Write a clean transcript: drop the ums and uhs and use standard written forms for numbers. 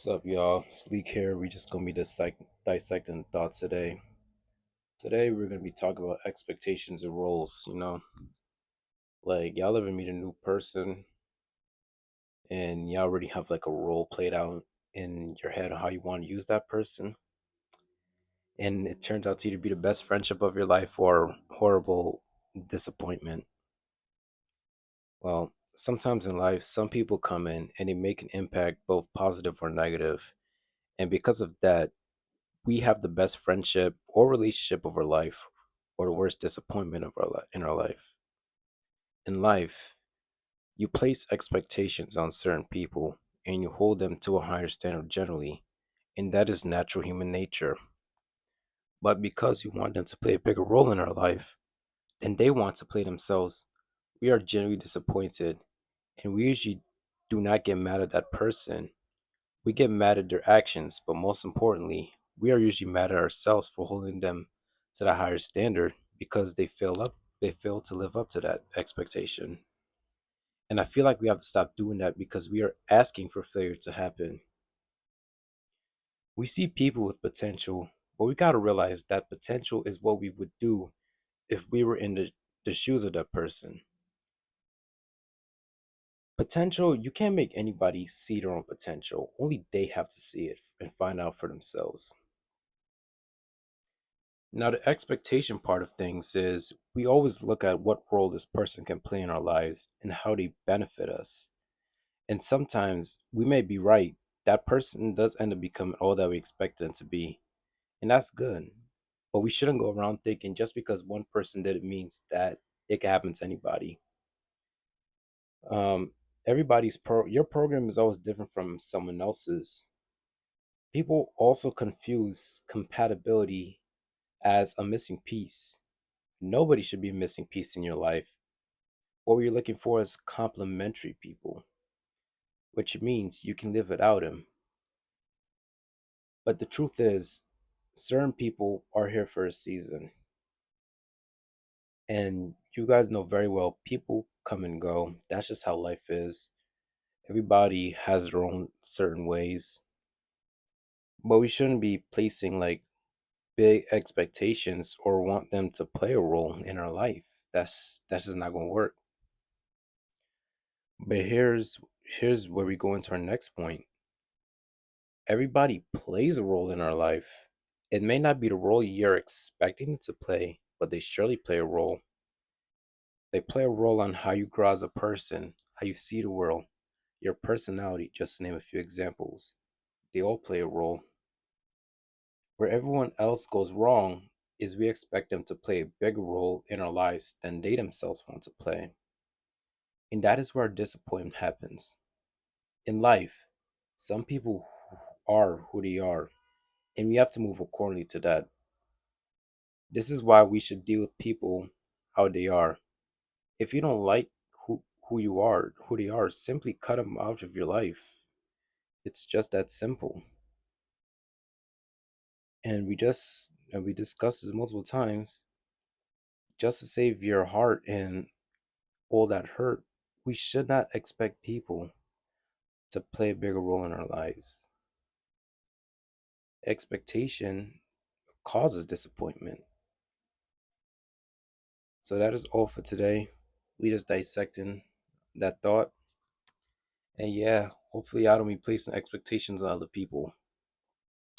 What's up, y'all? Sleek here. We just gonna be dissecting thoughts today. Today we're gonna be talking about expectations and roles. Like y'all ever meet a new person and y'all already have like a role played out in your head on how you want to use that person, and it turns out to either be the best friendship of your life or horrible disappointment. Well, sometimes in life, some people come in and they make an impact, both positive or negative, and because of that we have the best friendship or relationship of our life or the worst disappointment of in our life. In life, you place expectations on certain people and you hold them to a higher standard generally, and that is natural human nature. But because you want them to play a bigger role in our life than they want to play themselves, we are genuinely disappointed, and we usually do not get mad at that person. We get mad at their actions, but most importantly, we are usually mad at ourselves for holding them to that higher standard because they fail to live up to that expectation. And I feel like we have to stop doing that because we are asking for failure to happen. We see people with potential, but we got to realize that potential is what we would do if we were in the shoes of that person. Potential, you can't make anybody see their own potential. Only they have to see it and find out for themselves. Now, the expectation part of things is we always look at what role this person can play in our lives and how they benefit us. And sometimes we may be right. That person does end up becoming all that we expect them to be. And that's good. But we shouldn't go around thinking just because one person did it means that it can happen to anybody. Um, your program is always different from someone else's. People also confuse compatibility as a missing piece. Nobody should be a missing piece in your life. What we're looking for is complementary people, which means you can live without them. But the truth is, certain people are here for a season. And you guys know very well, people come and go. That's just how life is. Everybody has their own certain ways. But we shouldn't be placing like big expectations or want them to play a role in our life. That's just not gonna work. But here's where we go into our next point. Everybody plays a role in our life. It may not be the role you're expecting it to play, but they surely play a role. They play a role on how you grow as a person, how you see the world, your personality, just to name a few examples. They all play a role. Where everyone else goes wrong is we expect them to play a bigger role in our lives than they themselves want to play. And that is where disappointment happens. In life, some people are who they are, and we have to move accordingly to that. This is why we should deal with people how they are. If you don't like who they are, simply cut them out of your life. It's just that simple. And we discussed this multiple times. Just to save your heart and all that hurt, we should not expect people to play a bigger role in our lives. Expectation causes disappointment. So that is all for today. We just dissecting that thought. And yeah, hopefully I don't be placing expectations on other people.